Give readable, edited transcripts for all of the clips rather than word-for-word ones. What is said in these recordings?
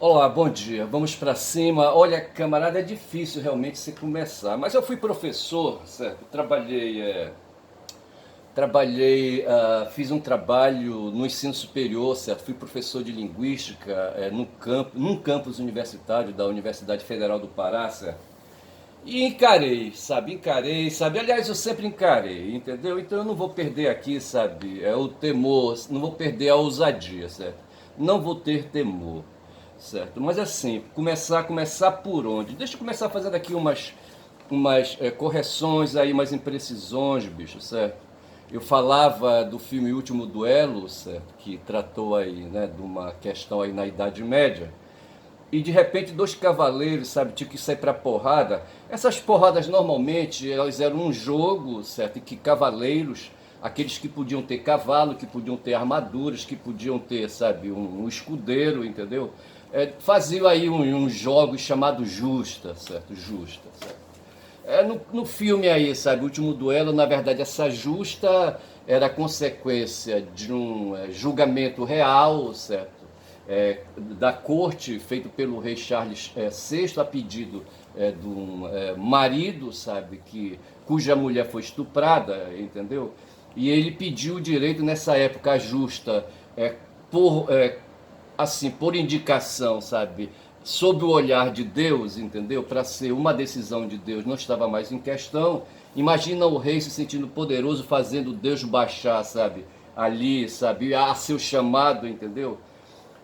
Olá, bom dia. Vamos para cima. Olha, camarada, é difícil realmente se começar. Mas eu fui professor, certo? Fiz um trabalho no ensino superior, certo? Fui professor de linguística num campus universitário da Universidade Federal do Pará, certo? E encarei, sabe? Aliás, eu sempre encarei, entendeu? Então eu não vou perder aqui, sabe? É o temor, não vou perder a ousadia, certo? Não vou ter temor, certo? Mas assim, começar por onde? Deixa eu começar fazendo aqui umas correções aí, umas imprecisões, bicho, certo? Eu falava do filme Último Duelo, certo? Que tratou aí, né, de uma questão aí na Idade Média, e de repente dois cavaleiros, sabe, tinham que sair pra porrada. Essas porradas normalmente elas eram um jogo, certo? E que cavaleiros, aqueles que podiam ter cavalo, que podiam ter armaduras, que podiam ter, sabe, um escudeiro, entendeu? Faziam aí uns jogos chamados justa, certo? Justa, certo? No filme aí, sabe, o Último Duelo, na verdade, essa justa era consequência de um julgamento real, certo? Da corte feito pelo rei Charles VI a pedido de um marido, sabe, cuja mulher foi estuprada, entendeu? E ele pediu o direito nessa época justa, por assim, por indicação, sabe, sob o olhar de Deus, entendeu? Para ser uma decisão de Deus, não estava mais em questão. Imagina o rei se sentindo poderoso, fazendo Deus baixar, sabe, ali, sabe, a seu chamado, entendeu?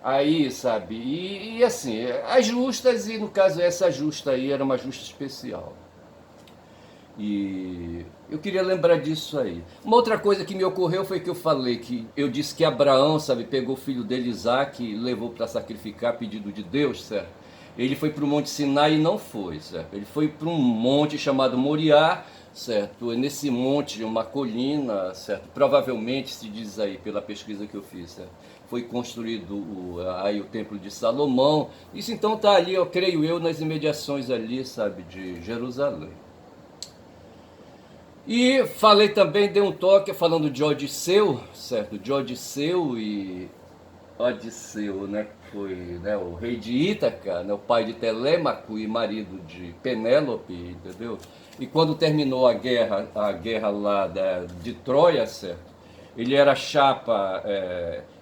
Aí, sabe, e assim, as justas, e no caso essa justa aí era uma justa especial. E eu queria lembrar disso aí. Uma outra coisa que me ocorreu foi que eu disse que Abraão, sabe, pegou o filho dele Isaac e levou para sacrificar a pedido de Deus, certo? Ele foi para o Monte Sinai e não foi, certo? Ele foi para um monte chamado Moriá, certo? Nesse monte, uma colina, certo? Provavelmente se diz aí pela pesquisa que eu fiz, certo? Foi construído aí o Templo de Salomão. Isso então está ali, eu creio eu, nas imediações ali, sabe, de Jerusalém. E falei também, dei um toque falando de Odisseu, certo? De Odisseu e Odisseu, né? Foi, né, o rei de Ítaca, né, o pai de Telêmaco e marido de Penélope, entendeu? E quando terminou a guerra lá de Troia, certo? Ele era chapa,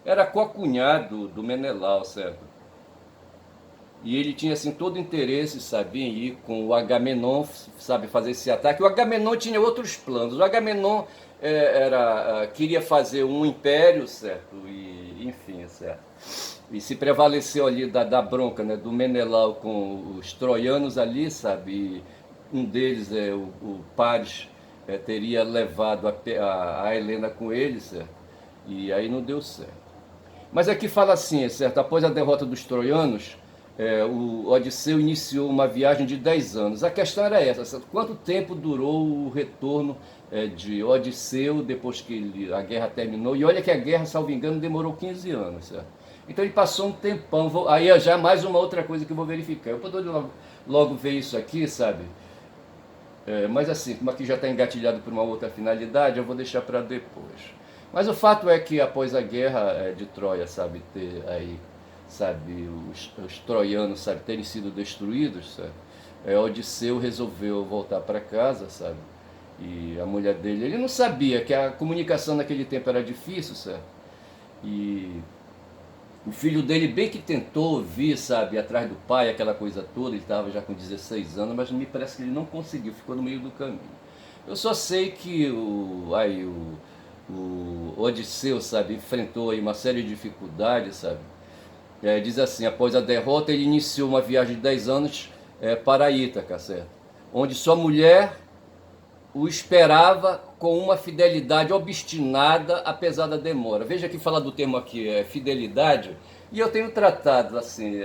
era co-cunhado do Menelau, certo? E ele tinha assim todo interesse, sabe, em ir com o Agamenon, sabe, fazer esse ataque. O Agamenon tinha outros planos. O Agamenon queria fazer um império, certo? E enfim, certo. E se prevaleceu ali da bronca, né, do Menelau com os troianos ali, sabe? E um deles, o Paris, teria levado a Helena com ele, certo? E aí não deu certo. Mas aqui fala assim, certo? Após a derrota dos troianos, o Odisseu iniciou uma viagem de 10 anos. A questão era essa, certo? Quanto tempo durou o retorno de Odisseu depois que a guerra terminou? E olha que a guerra, salvo engano, demorou 15 anos, certo? Então ele passou um tempão. Aí já mais uma outra coisa que eu vou verificar. Eu poderia logo ver isso aqui, sabe? Mas assim, como aqui já está engatilhado por uma outra finalidade, eu vou deixar para depois. Mas o fato é que após a guerra de Troia, sabe, ter aí, sabe, os troianos, sabe, terem sido destruídos, sabe, Odisseu resolveu voltar para casa, sabe, e a mulher dele, ele não sabia que a comunicação naquele tempo era difícil, sabe, e o filho dele bem que tentou vir, sabe, atrás do pai, aquela coisa toda, ele estava já com 16 anos, mas me parece que ele não conseguiu, ficou no meio do caminho. Eu só sei que o Odisseu, sabe, enfrentou aí uma série de dificuldades, sabe. Diz assim, após a derrota ele iniciou uma viagem de 10 anos para Ítaca, certo? Onde sua mulher o esperava com uma fidelidade obstinada, apesar da demora. Veja que fala do termo aqui, fidelidade, e eu tenho tratado assim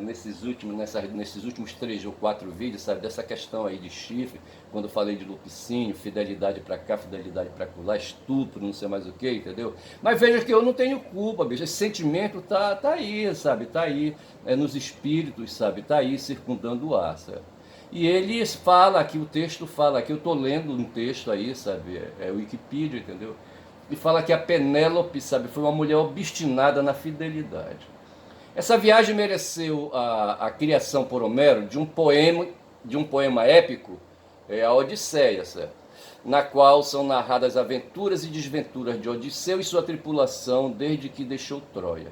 nesses últimos 3 ou 4 vídeos, sabe, dessa questão aí de chifre, quando eu falei de Lupicínio, fidelidade para cá, fidelidade para lá, estupro, não sei mais o que, entendeu? Mas veja que eu não tenho culpa, bicho, esse sentimento tá aí, sabe, tá aí, nos espíritos, sabe, tá aí circundando o ar, sabe? E ele fala aqui, o texto fala aqui, eu estou lendo um texto aí, sabe, é o Wikipedia, entendeu? E fala que a Penélope, sabe, foi uma mulher obstinada na fidelidade. Essa viagem mereceu a criação por Homero de um poema épico, a Odisseia, certo? Na qual são narradas aventuras e desventuras de Odisseu e sua tripulação desde que deixou Troia.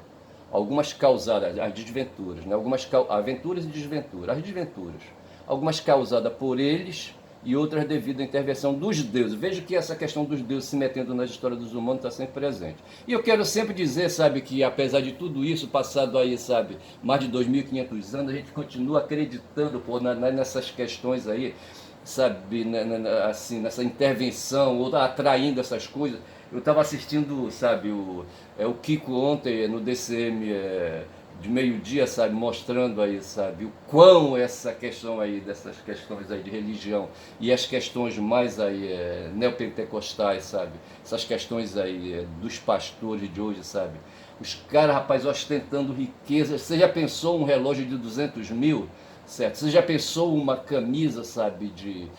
Algumas causadas, as desventuras, né? Algumas aventuras e desventuras, as desventuras. Algumas causadas por eles e outras devido à intervenção dos deuses. Veja que essa questão dos deuses se metendo na história dos humanos está sempre presente. E eu quero sempre dizer, sabe, que apesar de tudo isso, passado aí, sabe, mais de 2.500 anos, a gente continua acreditando nessas questões aí, sabe, assim, nessa intervenção, ou atraindo essas coisas. Eu estava assistindo, sabe, o Kiko ontem no DCM de meio-dia, sabe, mostrando aí, sabe, o quão essa questão aí, dessas questões aí de religião e as questões mais aí neopentecostais, sabe, essas questões aí dos pastores de hoje, sabe, os caras, rapaz, ostentando riqueza. Você já pensou um relógio de 200 mil? Certo? Você já pensou uma camisa, sabe, de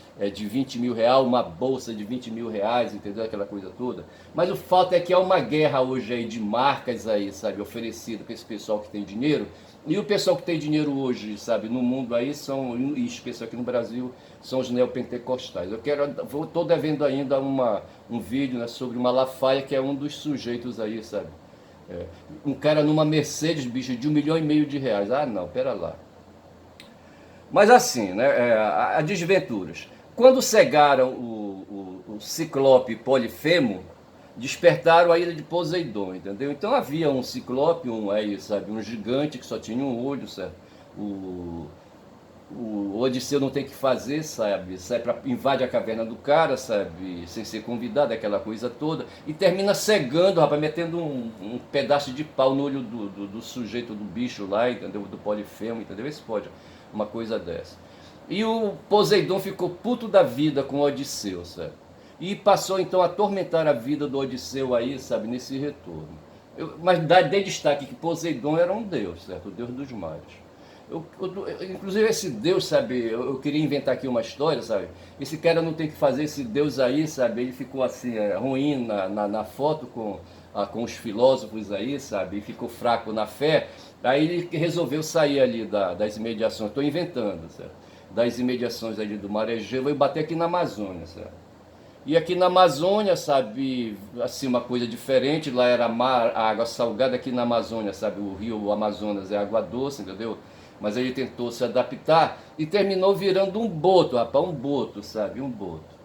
20 mil reais, uma bolsa de 20 mil reais, entendeu? Aquela coisa toda. Mas o fato é que há uma guerra hoje aí de marcas aí, sabe, oferecida para esse pessoal que tem dinheiro. E o pessoal que tem dinheiro hoje, sabe, no mundo aí são, e especialmente aqui no Brasil, são os neopentecostais. Estou devendo ainda um vídeo, né, sobre o Malafaia, que é um dos sujeitos aí, sabe. Um cara numa Mercedes, bicho, de 1,5 milhão de reais. Ah, não, pera lá. Mas assim, né, a desventuras. Quando cegaram o Ciclope Polifemo, despertaram a ira de Poseidon, entendeu? Então havia um Ciclope, um gigante que só tinha um olho, sabe? O Odisseu não tem o que fazer, sabe? Invade a caverna do cara, sabe? Sem ser convidado, aquela coisa toda. E termina cegando, rapaz, metendo um pedaço de pau no olho do sujeito, do bicho lá, entendeu? Do Polifemo, entendeu? Esse pode, uma coisa dessa. E o Poseidon ficou puto da vida com o Odisseu, sabe? E passou então a atormentar a vida do Odisseu aí, sabe? Nesse retorno. Mas dê destaque que Poseidon era um deus, certo? O deus dos mares. Inclusive esse Deus, sabe, eu queria inventar aqui uma história, sabe, esse cara não tem que fazer esse Deus aí, sabe, ele ficou assim, ruim na foto com os filósofos aí, sabe, e ficou fraco na fé, aí ele resolveu sair ali das imediações, estou inventando, sabe, das imediações ali do Mar Egeu, veio bater aqui na Amazônia, sabe. E aqui na Amazônia, sabe, assim, uma coisa diferente, lá era mar, a água salgada, aqui na Amazônia, sabe, o rio Amazonas é água doce, entendeu? Mas ele tentou se adaptar e terminou virando um boto, rapaz, um boto, sabe, um boto.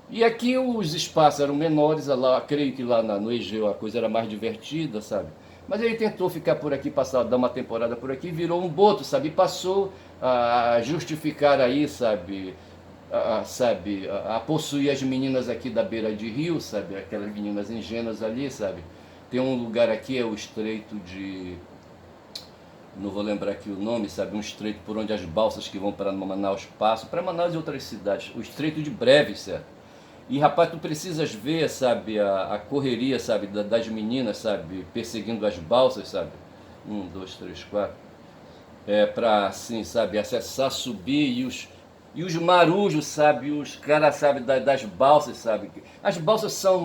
E aqui os espaços eram menores, lá, creio que lá no Egeu a coisa era mais divertida, sabe? Mas ele tentou ficar por aqui, dar uma temporada por aqui, virou um boto, sabe? E passou a justificar aí, sabe, a possuir as meninas aqui da beira de rio, sabe? Aquelas meninas ingênuas ali, sabe? Tem um lugar aqui, é o Estreito de... não vou lembrar aqui o nome, sabe, um estreito por onde as balsas que vão para Manaus passam, para Manaus e outras cidades, o Estreito de Breves, certo? E rapaz, tu precisas ver, sabe, a correria, sabe, das meninas, sabe, perseguindo as balsas, sabe, 1, 2, 3, 4, para assim, sabe, acessar, subir, e os marujos, sabe, os caras, sabe, das balsas, sabe, as balsas são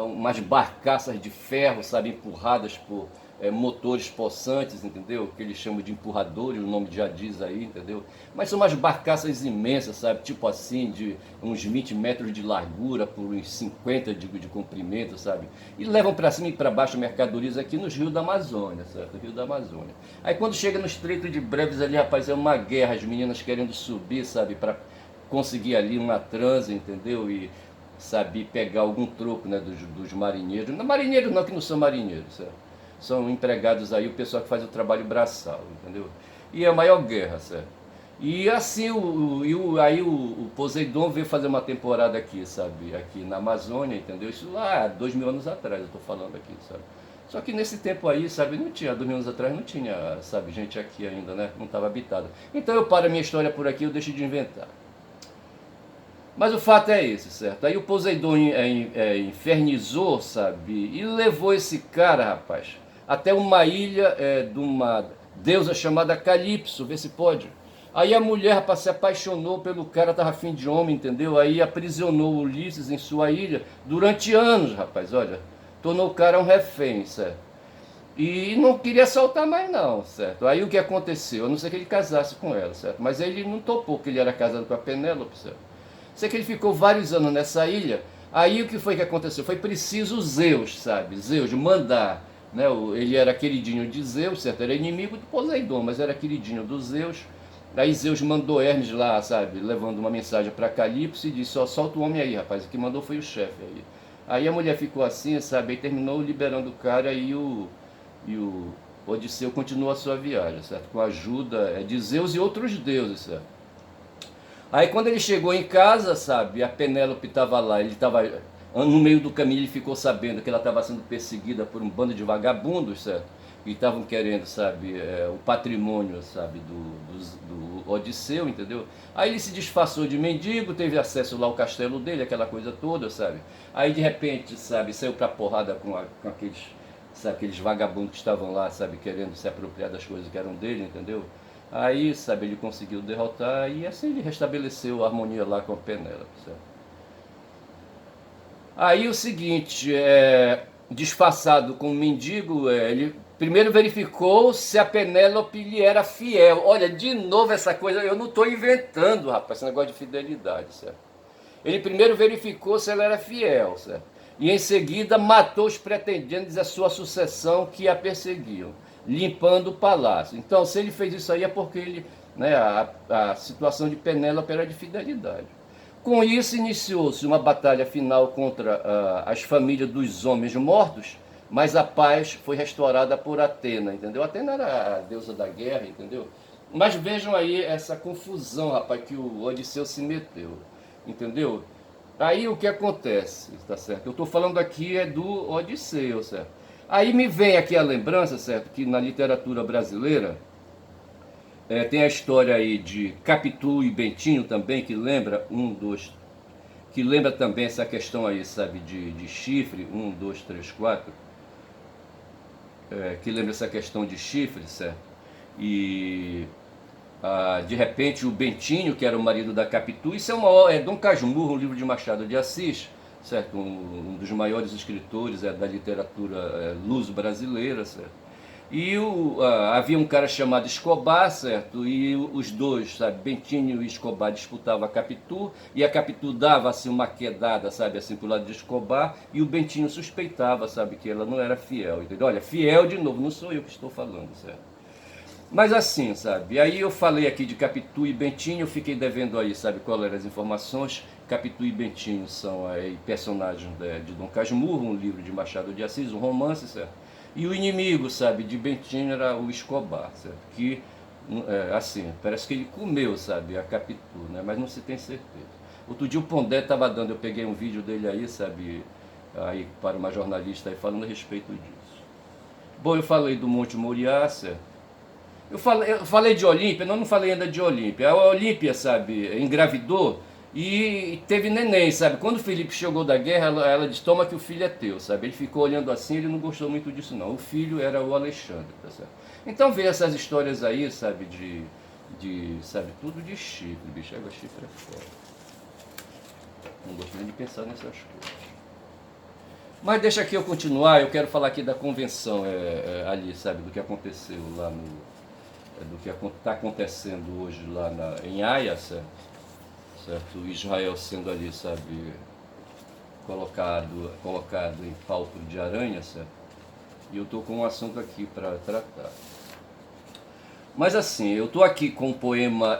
umas barcaças de ferro, sabe, empurradas por motores possantes, entendeu? Que eles chamam de empurradores, o nome já diz aí, entendeu? Mas são umas barcaças imensas, sabe? Tipo assim, de uns 20 metros de largura por uns 50 de comprimento, sabe? E levam para cima e para baixo mercadorias aqui nos rios da Amazônia, certo? Rio da Amazônia. Aí quando chega no Estreito de Breves ali, rapaz, é uma guerra, as meninas querendo subir, sabe? Para conseguir ali uma transa, entendeu? E, sabe, pegar algum troco, né, dos marinheiros. Não, marinheiros não, que não são marinheiros, certo? São empregados aí, o pessoal que faz o trabalho braçal, entendeu? E é a maior guerra, certo? E assim, aí o Poseidon veio fazer uma temporada aqui, sabe? Aqui na Amazônia, entendeu? Isso lá, 2.000 anos atrás, eu tô falando aqui, sabe? Só que nesse tempo aí, sabe, não tinha, 2.000 anos atrás não tinha, sabe, gente aqui ainda, né? Não estava habitada. Então eu paro a minha história por aqui, eu deixo de inventar. Mas o fato é esse, certo? Aí o Poseidon infernizou, sabe? E levou esse cara, rapaz, até uma ilha de uma deusa chamada Calipso, vê se pode. Aí a mulher, rapaz, se apaixonou pelo cara, estava afim de homem, entendeu? Aí aprisionou Ulisses em sua ilha durante anos, rapaz, olha. Tornou o cara um refém, certo? E não queria soltar mais não, certo? Aí o que aconteceu? A não ser que ele casasse com ela, certo? Mas ele não topou, porque ele era casado com a Penélope, certo? Sei que ele ficou vários anos nessa ilha. Aí o que foi que aconteceu? Foi preciso Zeus, sabe? Zeus mandar, né? Ele era queridinho de Zeus, certo? Era inimigo de Poseidon, mas era queridinho dos Zeus. Aí Zeus mandou Hermes lá, sabe? Levando uma mensagem para Calypso e disse: ó, solta o homem aí, rapaz. O que mandou foi o chefe aí. Aí a mulher ficou assim, sabe? E terminou liberando o cara e o Odisseu continuou a sua viagem, certo? Com a ajuda de Zeus e outros deuses, certo? Aí quando ele chegou em casa, sabe, a Penélope estava lá, ele estava no meio do caminho, ele ficou sabendo que ela estava sendo perseguida por um bando de vagabundos, certo? E estavam querendo, sabe, o patrimônio, sabe, do Odisseu, entendeu? Aí ele se disfarçou de mendigo, teve acesso lá ao castelo dele, aquela coisa toda, sabe? Aí de repente, sabe, saiu pra porrada com aqueles, sabe, aqueles vagabundos que estavam lá, sabe, querendo se apropriar das coisas que eram dele, entendeu? Aí, sabe, ele conseguiu derrotar e assim ele restabeleceu a harmonia lá com a Penélope, certo? Aí o seguinte, disfarçado com o mendigo, ele primeiro verificou se a Penélope lhe era fiel. Olha, de novo essa coisa, eu não estou inventando, rapaz, esse negócio de fidelidade, certo? Ele primeiro verificou se ela era fiel, certo? E em seguida matou os pretendentes da sua sucessão que a perseguiam, limpando o palácio. Então, se ele fez isso aí é porque ele, né, a situação de Penélope era de fidelidade. Com isso, iniciou-se uma batalha final contra as famílias dos homens mortos, mas a paz foi restaurada por Atena, entendeu? Atena era a deusa da guerra, entendeu? Mas vejam aí essa confusão, rapaz, que o Odisseu se meteu, entendeu? Aí o que acontece, tá certo? Eu estou falando aqui do Odisseu, certo? Aí me vem aqui a lembrança, certo, que na literatura brasileira tem a história aí de Capitu e Bentinho também, que lembra também essa questão aí, sabe, de chifre, um, dois, três, quatro, que lembra essa questão de chifre, certo? E de repente o Bentinho, que era o marido da Capitu, isso é Dom Casmurro, um livro de Machado de Assis, certo? Um dos maiores escritores da literatura luso-brasileira, certo? E havia um cara chamado Escobar, certo? E os dois, sabe, Bentinho e Escobar disputavam a Capitu, e a Capitu dava assim uma quedada, sabe, assim pro lado de Escobar, e o Bentinho suspeitava, sabe, que ela não era fiel, entendeu? Olha, fiel de novo, não sou eu que estou falando, certo? Mas assim, sabe, aí eu falei aqui de Capitu e Bentinho, eu fiquei devendo aí, sabe, qual eram as informações. Capitu e Bentinho são aí personagens de Dom Casmurro, um livro de Machado de Assis, um romance, certo? E o inimigo, sabe, de Bentinho era o Escobar, certo? Que, assim, parece que ele comeu, sabe, a Capitu, né? Mas não se tem certeza. Outro dia o Pondé estava dando, eu peguei um vídeo dele aí, sabe, aí para uma jornalista aí falando a respeito disso. Bom, eu falei do Monte Moriá, certo? Eu falei de Olímpia, não falei ainda de Olímpia. A Olímpia, sabe, engravidou e teve neném, sabe? Quando o Felipe chegou da guerra, ela disse: toma que o filho é teu, sabe? Ele ficou olhando assim, ele não gostou muito disso não. O filho era o Alexandre, tá certo? Então vê essas histórias aí, sabe, sabe, tudo de chifre, bicho, água chifre é foda. Não gosto nem de pensar nessas coisas. Mas deixa aqui eu continuar, eu quero falar aqui da convenção ali, sabe, do que aconteceu lá do que está acontecendo hoje lá em Haia, certo? Certo? Israel sendo ali, sabe, colocado em palco de aranha, certo? E eu estou com um assunto aqui para tratar. Mas assim, eu estou aqui com um poema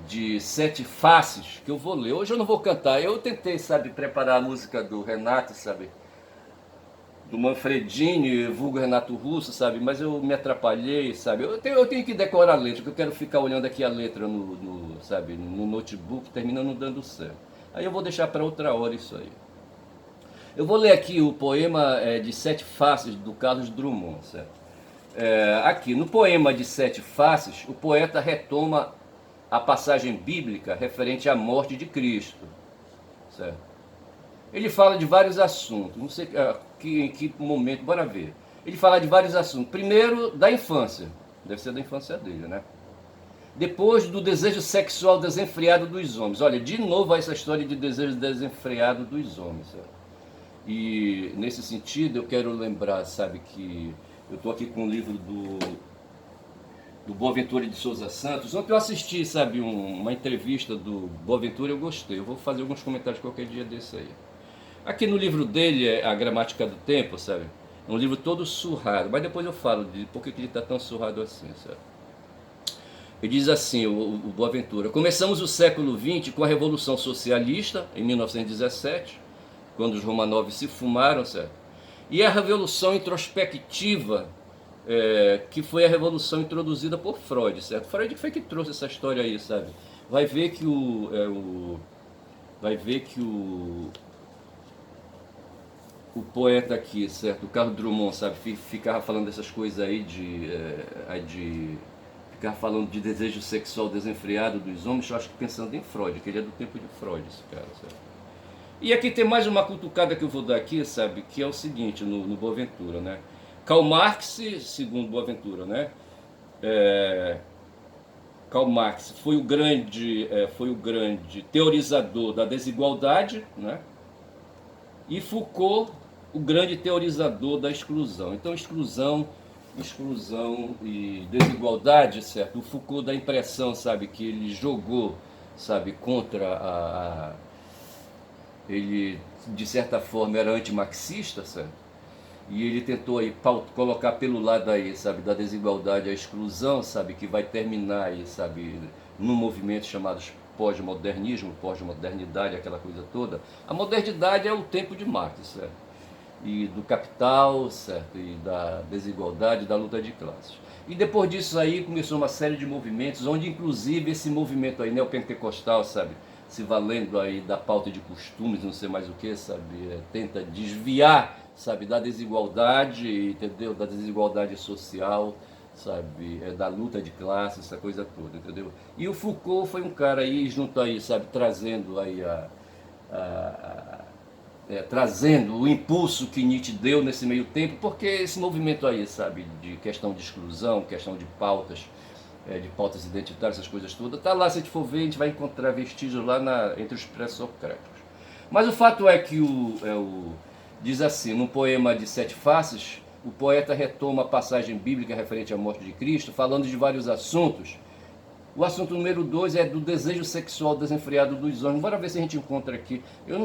de 7 faces que eu vou ler. Hoje eu não vou cantar, eu tentei, sabe, preparar a música do Renato, sabe, do Manfredini, vulgo Renato Russo, sabe? Mas eu me atrapalhei, sabe? Eu tenho que decorar a letra, porque eu quero ficar olhando aqui a letra sabe, no notebook, termina não dando certo. Aí eu vou deixar para outra hora isso aí. Eu vou ler aqui o poema de 7 faces do Carlos Drummond, certo? Aqui, no poema de 7 faces, o poeta retoma a passagem bíblica referente à morte de Cristo, certo? Ele fala de vários assuntos, não sei em que momento, bora ver. Ele fala de vários assuntos. Primeiro, da infância, deve ser da infância dele, né? Depois, do desejo sexual desenfreado dos homens. Olha, de novo essa história de desejo desenfreado dos homens, certo? E nesse sentido eu quero lembrar, sabe, que Eu estou aqui com o livro do Boaventura de Souza Santos. Ontem eu assisti, sabe, uma entrevista do Boaventura, eu gostei. Eu vou fazer alguns comentários qualquer dia desse aí. Aqui no livro dele, A Gramática do Tempo, sabe? É um livro todo surrado, mas depois eu falo de por que ele está tão surrado assim, sabe? Ele diz assim, o Boaventura: começamos o século XX com a Revolução Socialista, em 1917, quando os Romanov se fumaram, certo? E a Revolução Introspectiva, que foi a revolução introduzida por Freud, certo? Freud foi que trouxe essa história aí, sabe? Vai ver que o poeta aqui, certo? O Carlos Drummond, sabe? Ficava falando dessas coisas aí ficava falando de desejo sexual desenfreado dos homens, eu acho que pensando em Freud, que ele é do tempo de Freud, esse cara, certo? E aqui tem mais uma cutucada que eu vou dar aqui, sabe? Que é o seguinte, no Boaventura, né? Karl Marx, segundo Boaventura, né? Karl Marx foi o grande teorizador da desigualdade, né? E Foucault, o grande teorizador da exclusão. Então, exclusão e desigualdade, certo? O Foucault dá a impressão, sabe, que ele jogou, sabe, contra ele, de certa forma, era antimarxista, certo? E ele tentou aí colocar pelo lado aí, sabe, da desigualdade, a exclusão, sabe, que vai terminar aí, sabe, num movimento chamado pós-modernismo, pós-modernidade, aquela coisa toda. A modernidade é o tempo de Marx, certo? E do capital, certo? E da desigualdade, da luta de classes. E depois disso aí começou uma série de movimentos, onde inclusive esse movimento aí neopentecostal, sabe, se valendo aí da pauta de costumes, não sei mais o que, sabe, tenta desviar, sabe, da desigualdade, entendeu? Da desigualdade social, sabe, da luta de classes, essa coisa toda, entendeu? E o Foucault foi um cara aí, junto aí, sabe, trazendo aí trazendo o impulso que Nietzsche deu nesse meio tempo, porque esse movimento aí, sabe, de questão de exclusão, questão de pautas identitárias, essas coisas todas, tá lá, se a gente for ver, a gente vai encontrar vestígios lá entre os pré-socráticos. Mas o fato é que diz assim, num poema de Sete Faces, o poeta retoma a passagem bíblica referente à morte de Cristo, falando de vários assuntos. O assunto número 2 é do desejo sexual desenfreado dos homens. Bora ver se a gente encontra aqui.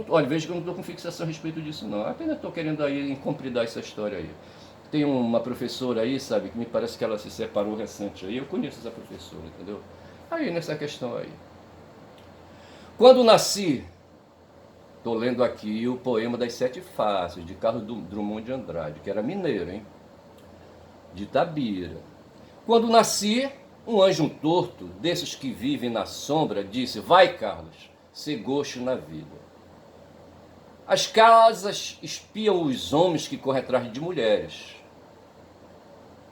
Olha, veja que eu não estou com fixação a respeito disso, não. Apenas estou querendo aí incompridar essa história aí. Tem uma professora aí, sabe, que me parece que ela se separou recente aí. Eu conheço essa professora, entendeu? Aí, nessa questão aí. Quando nasci, estou lendo aqui o poema das Sete Faces, de Carlos Drummond de Andrade, que era mineiro, hein? De Itabira. Quando nasci, um anjo torto, desses que vivem na sombra, disse: vai, Carlos, ser gosto na vida. As casas espiam os homens que correm atrás de mulheres.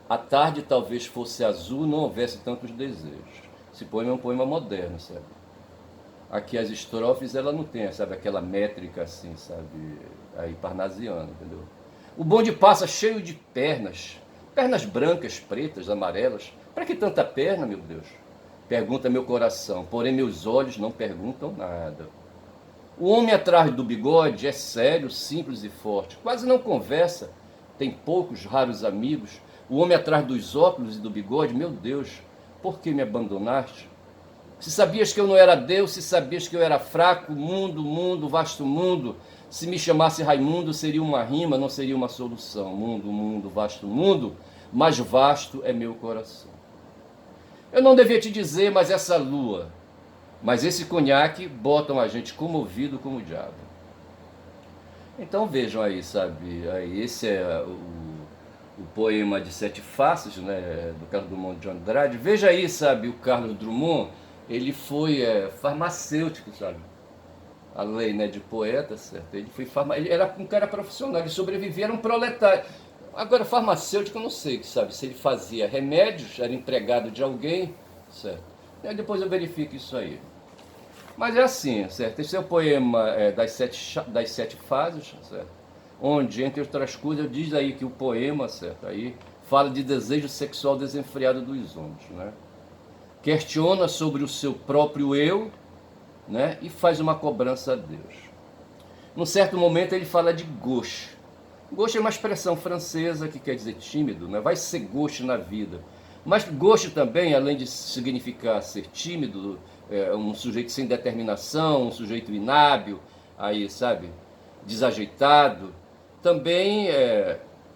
A tarde talvez fosse azul, não houvesse tantos desejos. Esse poema é um poema moderno, sabe? Aqui as estrofes, ela não tem, sabe, aquela métrica assim, sabe, aí parnasiana, entendeu? O bonde passa cheio de pernas brancas, pretas, amarelas. Para que tanta perna, meu Deus? Pergunta meu coração, porém meus olhos não perguntam nada. O homem atrás do bigode é sério, simples e forte, quase não conversa, tem poucos, raros amigos. O homem atrás dos óculos e do bigode, meu Deus, por que me abandonaste? Se sabias que eu não era Deus, se sabias que eu era fraco, mundo, vasto mundo, se me chamasse Raimundo seria uma rima, não seria uma solução. Mundo, vasto mundo, mas vasto é meu coração. Eu não devia te dizer, mas essa lua, mas esse conhaque botam a gente comovido como o diabo. Então vejam aí, sabe, aí esse é o poema de Sete Faces, né, do Carlos Drummond de Andrade. Veja aí, sabe, o Carlos Drummond, ele foi farmacêutico, sabe, além, né, de poeta, certo? Ele era um cara profissional, ele sobrevivia, era um proletário. Agora, farmacêutico, eu não sei, sabe, se ele fazia remédios, era empregado de alguém, certo? E depois eu verifico isso aí. Mas é assim, certo? Esse é o poema das sete fases, certo? Onde, entre outras coisas, diz aí que o poema, certo? Aí fala de desejo sexual desenfreado dos homens, né? Questiona sobre o seu próprio eu, né? E faz uma cobrança a Deus. Num certo momento ele fala de gauche. Gauche é uma expressão francesa que quer dizer tímido, né? Vai ser gauche na vida. Mas gauche também, além de significar ser tímido, é um sujeito sem determinação, um sujeito inábil, aí, sabe, desajeitado, também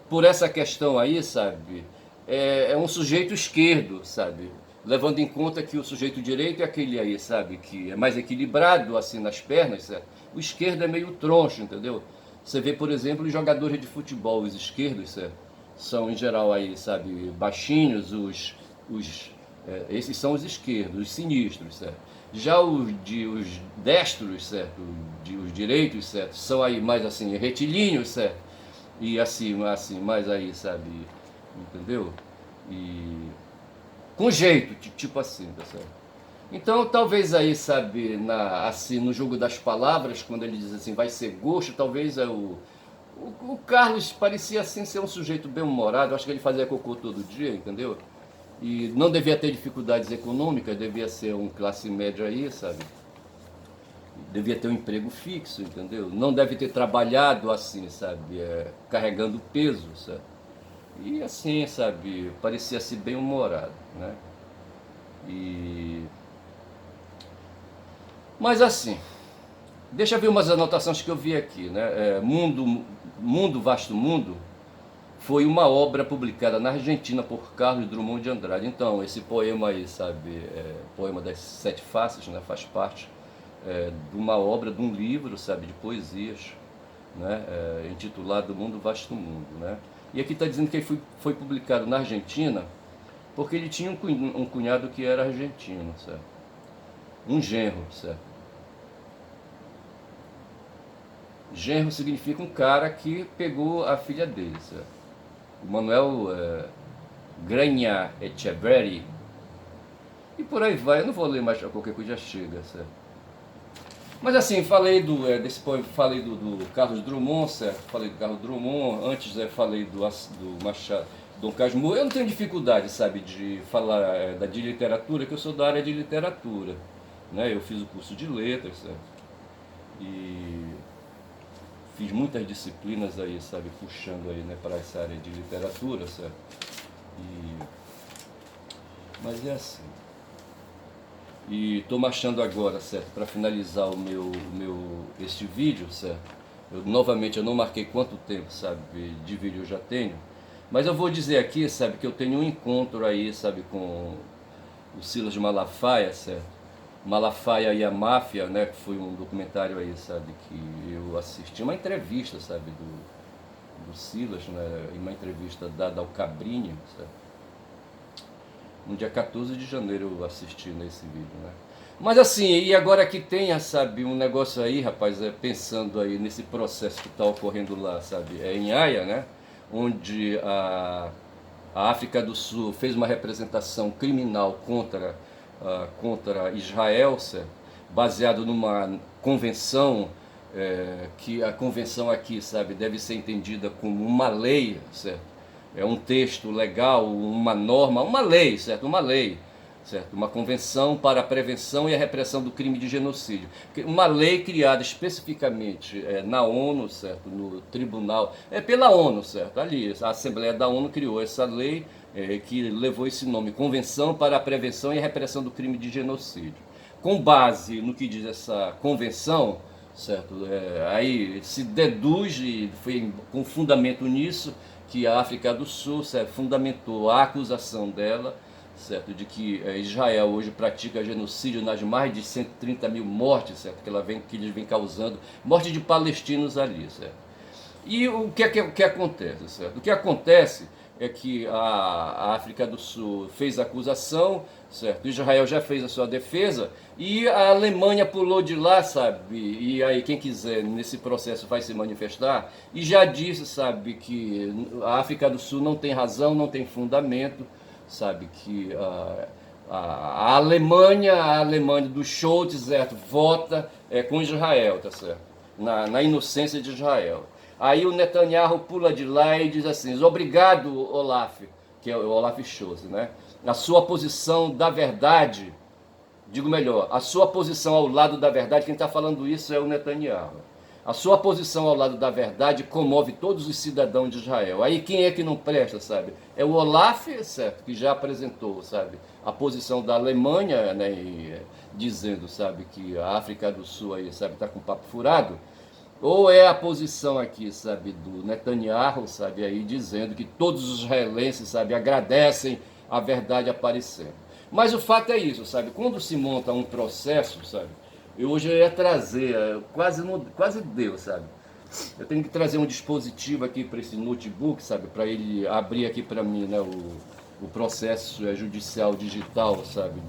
por essa questão aí, sabe, é um sujeito esquerdo, sabe, levando em conta que o sujeito direito é aquele aí, sabe, que é mais equilibrado assim nas pernas, sabe? O esquerdo é meio troncho, entendeu? Você vê, por exemplo, os jogadores de futebol, os esquerdos, sabe? São em geral aí, sabe, baixinhos, esses são os esquerdos, os sinistros, certo? Já os destros, certo? Os direitos, certo? São aí mais assim, retilíneos, certo? E assim, mais aí, sabe? Entendeu? E com jeito, tipo assim, tá certo? Então, talvez aí, sabe, assim, no jogo das palavras, quando ele diz assim, vai ser gosto, talvez o Carlos parecia assim ser um sujeito bem-humorado, acho que ele fazia cocô todo dia, entendeu? E não devia ter dificuldades econômicas, devia ser um classe média aí, sabe? Devia ter um emprego fixo, entendeu? Não deve ter trabalhado assim, sabe? Carregando peso, sabe? E assim, sabe? Parecia ser bem-humorado, né? E... Mas assim, deixa eu ver umas anotações que eu vi aqui, né? Mundo, Vasto Mundo foi uma obra publicada na Argentina por Carlos Drummond de Andrade. Então, esse poema aí, sabe, poema das Sete Faces, né, faz parte de uma obra, de um livro, sabe, de poesias, né, intitulado Mundo, Vasto Mundo, né? E aqui está dizendo que ele foi publicado na Argentina porque ele tinha um cunhado que era argentino, certo? Um genro, certo? Genro significa um cara que pegou a filha dele, certo? O Manuel Granha Echeverri, e por aí vai. Eu não vou ler mais, qualquer coisa já chega, certo? Mas assim, falei desse poema, falei do Carlos Drummond, certo? Falei do Carlos Drummond, antes falei do Machado, Dom Casmurro. Eu não tenho dificuldade, sabe, de falar de literatura, que eu sou da área de literatura, né? Eu fiz o curso de letras, certo? E fiz muitas disciplinas aí, sabe, puxando aí, né, para essa área de literatura, certo? Mas é assim. E estou marchando agora, certo, para finalizar este vídeo, certo? Novamente, eu não marquei quanto tempo, sabe, de vídeo eu já tenho, mas eu vou dizer aqui, sabe, que eu tenho um encontro aí, sabe, com o Silas Malafaia, certo? Malafaia e a Máfia, né, que foi um documentário aí, sabe, que eu assisti, uma entrevista, sabe, do Silas, né, uma entrevista dada ao Cabrinho, certo? No dia 14 de janeiro eu assisti nesse vídeo, né? Mas assim, e agora que tenha, sabe, um negócio aí, rapaz, pensando aí nesse processo que está ocorrendo lá, sabe, em Haia, né? Onde a África do Sul fez uma representação criminal contra Israel, certo? Baseado numa convenção, que a convenção aqui, sabe, deve ser entendida como uma lei, certo? É um texto legal, uma norma, uma lei, certo? Uma lei, certo? Uma convenção para a prevenção e a repressão do crime de genocídio. Uma lei criada especificamente na ONU, certo? No tribunal, pela ONU, certo? Ali, a Assembleia da ONU criou essa lei que levou esse nome, Convenção para a Prevenção e a Repressão do Crime de Genocídio. Com base no que diz essa convenção, certo? Aí se deduz, e foi com fundamento nisso, que a África do Sul, certo, fundamentou a acusação dela, certo, de que Israel hoje pratica genocídio nas mais de 130 mil mortes, certo, que eles vêm causando, morte de palestinos ali, certo. E o que acontece, certo? O que acontece é que a África do Sul fez a acusação, certo? Israel já fez a sua defesa e a Alemanha pulou de lá, sabe? E aí quem quiser nesse processo vai se manifestar e já disse, sabe, que a África do Sul não tem razão, não tem fundamento, sabe? Que a Alemanha do Scholz, certo? Vota com Israel, tá certo? Na inocência de Israel. Aí o Netanyahu pula de lá e diz assim: obrigado, Olaf, que é o Olaf Scholz, né? A sua posição da verdade, digo melhor, a sua posição ao lado da verdade, quem está falando isso é o Netanyahu. A sua posição ao lado da verdade comove todos os cidadãos de Israel. Aí quem é que não presta, sabe? É o Olaf, certo, que já apresentou, sabe, a posição da Alemanha, né, dizendo, sabe, que a África do Sul aí, sabe, está com papo furado. Ou é a posição aqui, sabe, do Netanyahu, sabe, aí dizendo que todos os israelenses, sabe, agradecem a verdade aparecendo. Mas o fato é isso, sabe, quando se monta um processo, sabe, eu hoje ia trazer, quase deu, sabe, eu tenho que trazer um dispositivo aqui para esse notebook, sabe, para ele abrir aqui para mim, né, o processo judicial digital, sabe,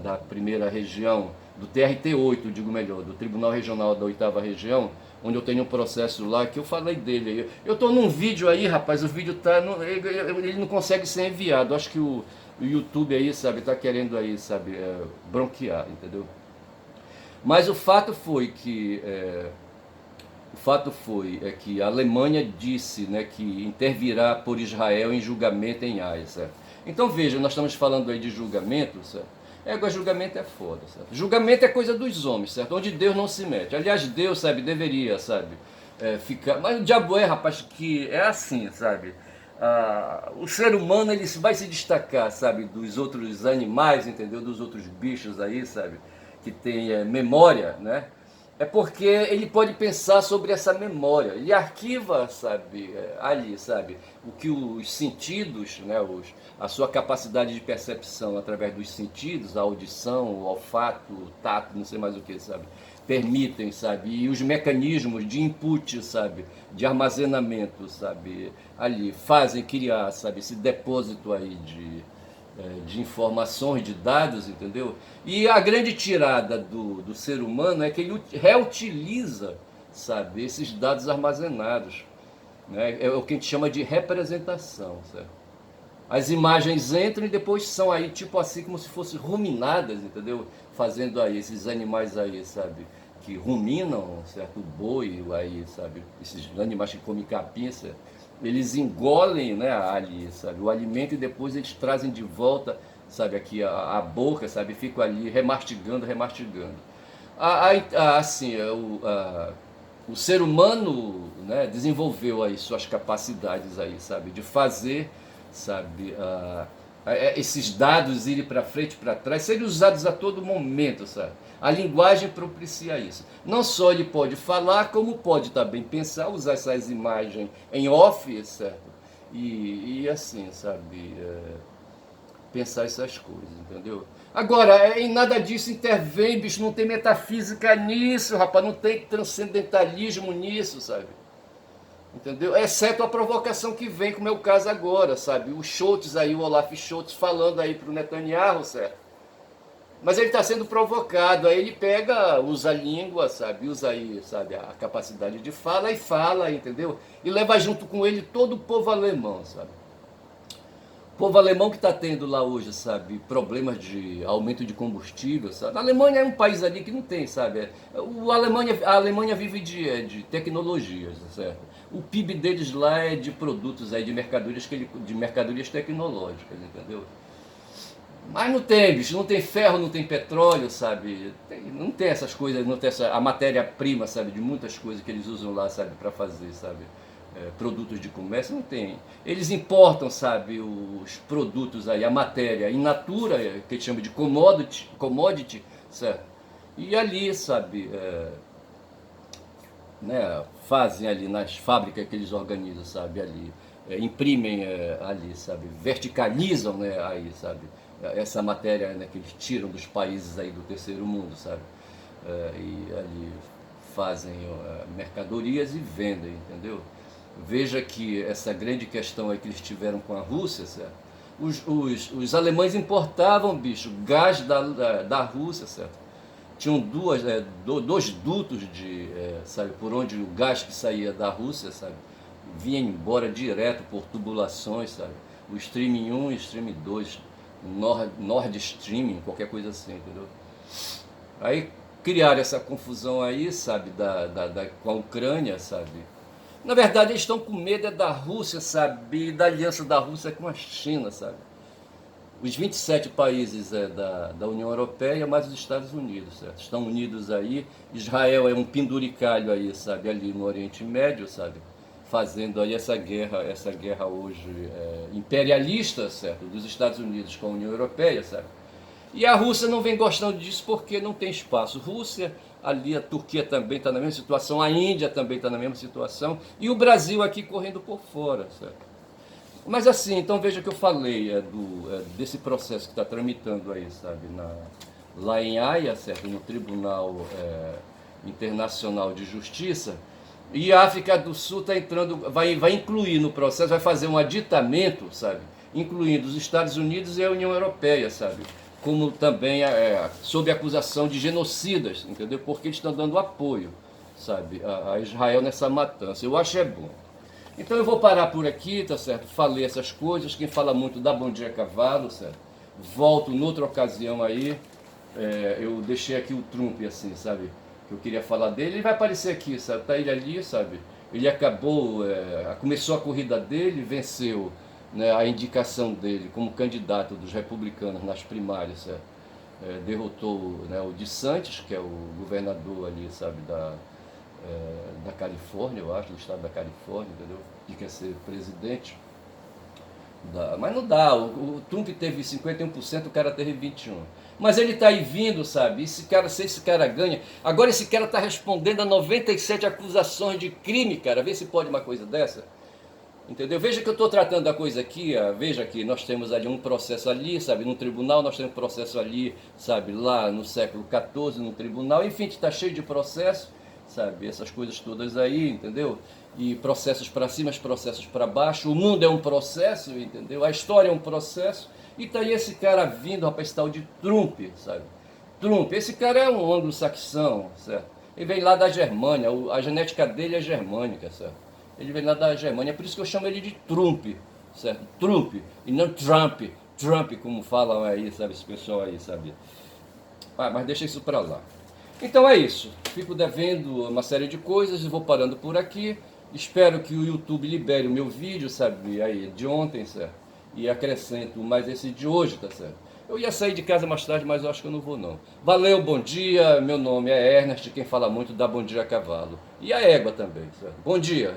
da primeira região, do TRT8, digo melhor, do Tribunal Regional da 8ª Região, onde eu tenho um processo lá que eu falei dele. Eu estou num vídeo aí, rapaz, o vídeo tá, ele não consegue ser enviado. Acho que o YouTube aí, sabe, tá querendo aí, sabe, bronquear, entendeu? Mas o fato foi que a Alemanha disse, né, que intervirá por Israel em julgamento em Haia, certo? Então veja, nós estamos falando aí de julgamento, certo? Agora julgamento é foda, certo? Julgamento é coisa dos homens, certo? Onde Deus não se mete. Aliás, Deus, sabe, deveria, sabe, ficar... Mas o diabo rapaz, que é assim, sabe? O ser humano, ele vai se destacar, sabe, dos outros animais, entendeu? Dos outros bichos aí, sabe? Que tem memória, né? É porque ele pode pensar sobre essa memória. Ele arquiva, sabe, ali, sabe, o que os sentidos, né, a sua capacidade de percepção através dos sentidos, a audição, o olfato, o tato, não sei mais o que, sabe, permitem, sabe, e os mecanismos de input, sabe, de armazenamento, sabe, ali fazem criar, sabe, esse depósito aí de informações, de dados, entendeu? E a grande tirada do ser humano é que ele reutiliza, sabe, esses dados armazenados, né? É o que a gente chama de representação, certo? As imagens entram e depois são aí, tipo assim, como se fossem ruminadas, entendeu? Fazendo aí esses animais aí, sabe, que ruminam, certo? O boi aí, sabe, esses animais que comem capim, certo? Eles engolem, né, ali, sabe, o alimento e depois eles trazem de volta, sabe, aqui a boca, sabe, ficam ali remastigando. Assim, o ser humano, né, desenvolveu aí suas capacidades aí, sabe, de fazer, sabe, esses dados irem para frente, para trás, serem usados a todo momento, sabe? A linguagem propicia isso. Não só ele pode falar, como pode também pensar, usar essas imagens em off, certo? E assim, sabe, pensar essas coisas, entendeu? Agora, em nada disso intervém, bicho, não tem metafísica nisso, rapaz, não tem transcendentalismo nisso, sabe? Entendeu? Exceto a provocação que vem, como é o caso agora, sabe? O Scholz aí, o Olaf Scholz falando aí pro Netanyahu, certo? Mas ele está sendo provocado, aí ele pega, usa a língua, sabe? Usa aí, sabe, a capacidade de fala e fala, entendeu? E leva junto com ele todo o povo alemão, sabe? O povo alemão que está tendo lá hoje, sabe, problemas de aumento de combustível, sabe? A Alemanha é um país ali que não tem, sabe? A Alemanha vive de tecnologias, certo? O PIB deles lá é de produtos aí, de mercadorias tecnológicas, entendeu? Mas não tem, bicho, não tem ferro, não tem petróleo, sabe? Não tem essas coisas, não tem a matéria-prima, sabe, de muitas coisas que eles usam lá, sabe, para fazer, sabe? Produtos de comércio, não tem. Eles importam, sabe, os produtos aí, a matéria in natura, que eles chamam de commodity, certo? E ali, sabe, né, fazem ali nas fábricas que eles organizam, sabe, ali, imprimem ali, sabe, verticalizam, né, aí, sabe, essa matéria, né, que eles tiram dos países aí do terceiro mundo, sabe, e ali fazem mercadorias e vendem, entendeu? Veja que essa grande questão aí que eles tiveram com a Rússia, certo? Os alemães importavam, bicho, gás da Rússia, certo? Tinham dois dutos sabe, por onde o gás que saía da Rússia, sabe, vinha embora direto por tubulações, sabe? O Stream 1 e o Stream 2, Nord Stream, qualquer coisa assim, entendeu? Aí criaram essa confusão aí, sabe, com a Ucrânia, sabe? Na verdade, eles estão com medo da Rússia, sabe, e da aliança da Rússia com a China, sabe? os 27 países da União Europeia, mais os Estados Unidos, certo? Estão unidos aí. Israel é um penduricalho aí, sabe, ali no Oriente Médio, sabe? Fazendo aí essa guerra hoje imperialista, certo? Dos Estados Unidos com a União Europeia, sabe? E a Rússia não vem gostando disso porque não tem espaço. Rússia, ali a Turquia também está na mesma situação, a Índia também está na mesma situação, e o Brasil aqui correndo por fora, certo? Mas assim, então veja que eu falei desse processo que está tramitando aí, sabe, lá em Haia, certo, no Tribunal Internacional de Justiça, e a África do Sul está entrando, vai incluir no processo, vai fazer um aditamento, sabe, incluindo os Estados Unidos e a União Europeia, sabe, como também sob acusação de genocidas, entendeu? Porque eles estão dando apoio, sabe, a Israel nessa matança. Eu acho bom. Então eu vou parar por aqui, tá certo? Falei essas coisas, quem fala muito dá bom dia cavalo, certo? Volto noutra ocasião aí, eu deixei aqui o Trump assim, sabe? Que eu queria falar dele, ele vai aparecer aqui, sabe? Tá ele ali, sabe? Ele acabou, começou a corrida dele, venceu, né, a indicação dele como candidato dos republicanos nas primárias, certo? Derrotou, né, o DeSantis, que é o governador ali, sabe, da Califórnia, eu acho, do estado da Califórnia, entendeu? Que quer ser presidente. Mas não dá, o Trump teve 51%, o cara teve 21%. Mas ele está aí vindo, sabe? Se esse cara ganha. Agora esse cara está respondendo a 97 acusações de crime, cara. Vê se pode uma coisa dessa. Entendeu? Veja que eu estou tratando da coisa aqui, veja que nós temos ali um processo ali, sabe, no tribunal, nós temos um processo ali, sabe, lá no século XIV, no tribunal, enfim, está cheio de processo, sabe, essas coisas todas aí, entendeu? E processos para cima, processos para baixo, o mundo é um processo, entendeu? A história é um processo, e tá aí esse cara vindo, rapaz, tal de Trump, sabe? Trump, esse cara é um anglo-saxão, certo? Ele vem lá da Germânia, a genética dele é germânica, certo? Ele vem lá da Germânia, é por isso que eu chamo ele de Trump, certo? Trump, e não Trump, Trump, como falam aí, sabe, esse pessoal aí, sabe? Mas deixa isso para lá. Então é isso, fico devendo uma série de coisas e vou parando por aqui. Espero que o YouTube libere o meu vídeo, sabe, aí de ontem, certo? E acrescento mais esse de hoje, tá certo? Eu ia sair de casa mais tarde, mas eu acho que eu não vou não. Valeu, bom dia, meu nome é Ernest, quem fala muito dá bom dia a cavalo. E a égua também, certo? Bom dia.